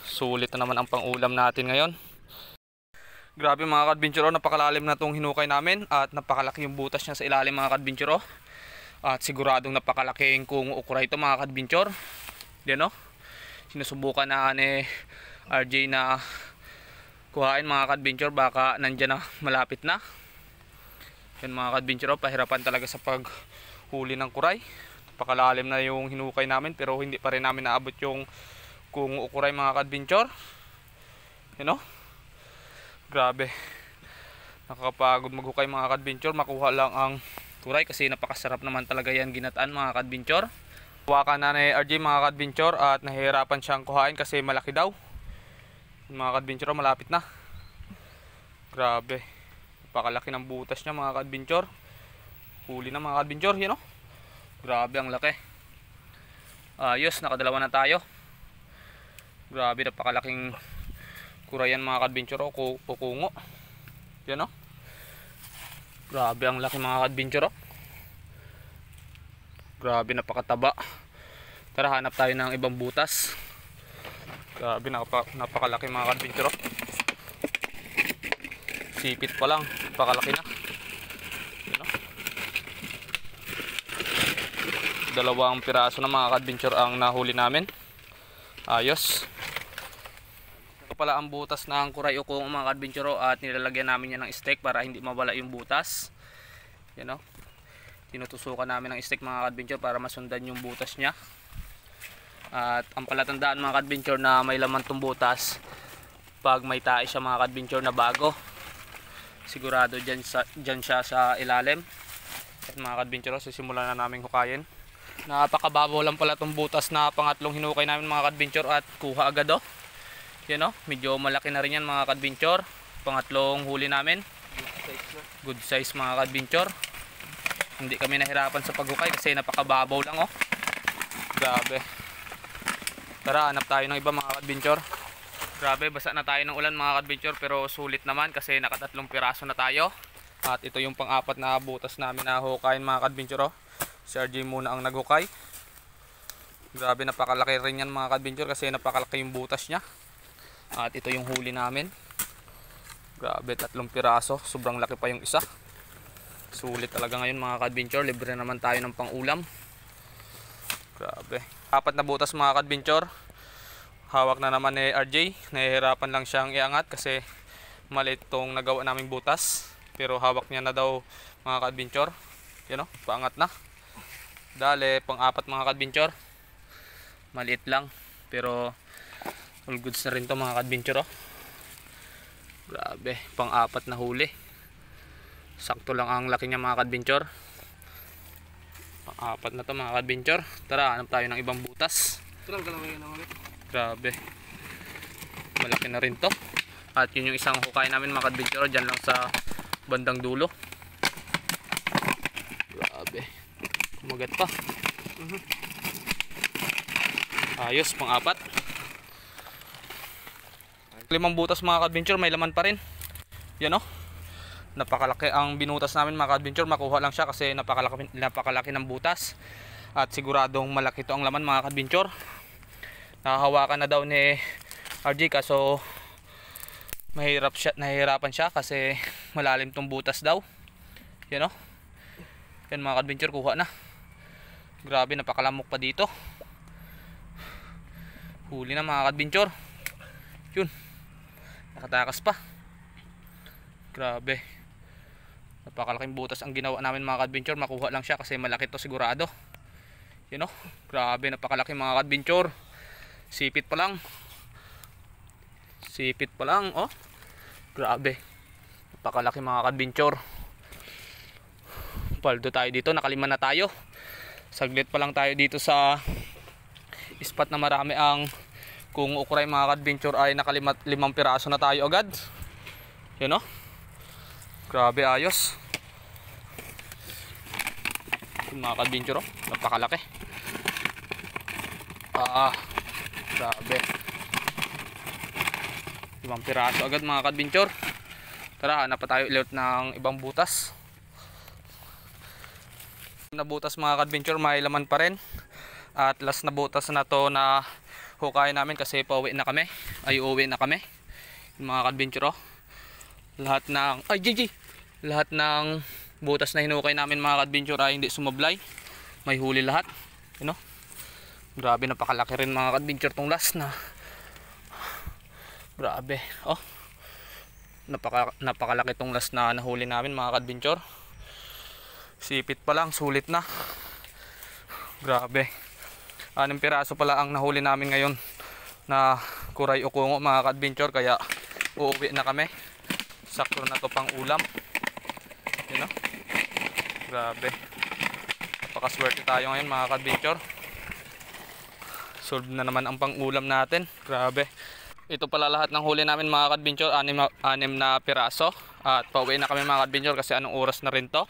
Sulit na naman ang pang-ulam natin ngayon. Grabe mga kadventure, napakalalim na itong hinukay namin at napakalaki yung butas niya sa ilalim mga kadventure. At siguradong napakalaking kung ukura ito mga kadventure. Yan o. Sinusubukan na ni RJ na kuhain mga kadventure, baka nandyan na malapit na. Yan mga kadventure, pahirapan talaga sa paghuli ng kuray. Napakalalim na yung hinukay namin pero hindi pa rin namin naabot yung kung ukuray mga kadventure. You know? Grabe. Nakakapagod maghukay mga kadventure. Makuha lang ang kuray kasi napakasarap naman talaga yan ginataan mga kadventure. Hawakan na ni RJ mga kadventure at nahihirapan siyang kuhain kasi malaki daw. Mga kadventure, malapit na. Grabe. Napakalaki ng butas niya mga kadventure. Huli na mga kadventure, you know? Grabe ang laki. Ayos, nakadalawa na tayo. Grabe, napakalaking kurayan mga kadventure o kungo. Yan o. Grabe ang laki mga kadventure o. Grabe, napakataba. Tara, hanap tayo ng ibang butas. Grabe, napakalaki mga kadventure o. Sipit pa lang, napakalaki na. Yan o. Dalawang piraso na mga kadventure ang nahuli namin. Ayos. Pala ang butas ng kuray o kung mga kadventure at nilalagyan namin yan ng stick para hindi mawala yung butas. Yan o. Tinutusukan namin ng stick mga kadventure para masundan yung butas nya. At ang palatandaan mga kadventure na may laman tong butas, pag may tae siya mga kadventure na bago, sigurado dyan siya sa ilalim. At mga kadventure, sisimulan na namin hukayin. Napakababaw lang pala tong butas na pangatlong hinukay namin mga kadventure at kuha agad o. Yan o, medyo malaki na rin yan mga kadventure. Pangatlong huli namin. Good size mga kadventure. Hindi kami nahirapan sa paghukay kasi napakababaw lang o. Grabe. Tara, hanap tayo ng iba mga kadventure. Grabe, basa na tayo ng ulan mga kadventure pero sulit naman kasi nakatatlong piraso na tayo. At ito yung pang-apat na butas namin na hukayin mga kadventure o. Si RJ muna ang naghukay. Grabe, napakalaki rin yan mga kadventure kasi napakalaki yung butas nya. At ito yung huli namin. Grabe, 3 piraso. Sobrang laki pa yung isa. Sulit talaga ngayon mga kadventure. Libre naman tayo ng pang-ulam. Grabe. 4 na butas mga kadventure. Hawak na naman ni RJ. Nahihirapan lang siyang iangat kasi maliit tong nagawa naming butas. Pero hawak niya na daw mga kadventure. Yan o, paangat na. Dale, pang-4 mga kadventure. Maliit lang. Pero all goods na rin to mga kadventure oh. Grabe, pang-4 na huli. Sakto lang ang laki niya mga kadventure. Pang-4 na to mga kadventure. Tara, hanap tayo ng ibang butas. Grabe, malaki na rin to. At yun yung isang hukay namin mga kadventure, dyan lang sa bandang dulo. Grabe, kumagat pa. Ayos, pang-4. 5 butas mga kadventure, may laman pa rin. Yan o. Napakalaki ang binutas namin mga kadventure. Makuha lang siya kasi napakalaki ng butas. At siguradong malaki to ang laman mga kadventure. Nakahawakan na daw ni RJ kaso nahihirapan siya kasi malalim tong butas daw. Yan o. Yan mga kadventure, kuha na. Grabe, napakalamok pa dito. Huli na mga kadventure. Yun, nakatakas pa. Grabe, napakalaking butas ang ginawa namin mga kadventure. Makuha lang siya kasi malaki to sigurado. You know, grabe, napakalaki mga kadventure. Sipit pa lang. Sipit pa lang oh. Grabe, napakalaki mga kadventure. Paldo tayo dito, nakalima na tayo. Saglit pa lang tayo dito sa spot na marami ang kung ukuray mga kadventure ay nakalimang piraso na tayo agad. Yun o. Grabe, ayos. Yung mga kadventure o, napakalaki. Grabe. 5 piraso agad mga kadventure. Tara, hanap pa tayo ulit ng ibang butas. Na butas mga kadventure, may laman pa rin. At last na butas na to na hukayin namin kasi pauwi na kami. Ay uuwi na kami. Yung mga ka-adventure oh. Lahat ng lahat ng butas na hinukay namin mga ka-adventure ay hindi sumablay. May huli lahat. You know? Grabe, napakalaki rin mga ka-adventure tong last na. Grabe. Oh. Napakalaki tong last na nahuli namin mga ka-adventure. Sipit pa lang, sulit na. Grabe. 6 piraso pala ang nahuli namin ngayon na kuray o kungo mga ka-adventure, kaya uuwi na kami. Sakto na to pang ulam. You know? Grabe. Napakaswerte tayo ngayon mga ka-adventure. Solve na naman ang pang ulam natin. Grabe. Ito pala lahat ng huli namin mga ka-adventure, 6 na piraso. At pauwi na kami mga ka-adventure kasi anong oras na rin to.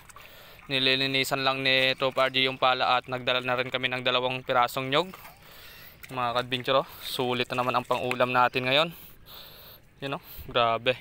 Nililinisan lang ni Tropa RG yung pala at nagdala na rin kami ng 2 pirasong nyog. Mga ka-adventure, sulit na naman ang pang ulam natin ngayon. You know? Grabe.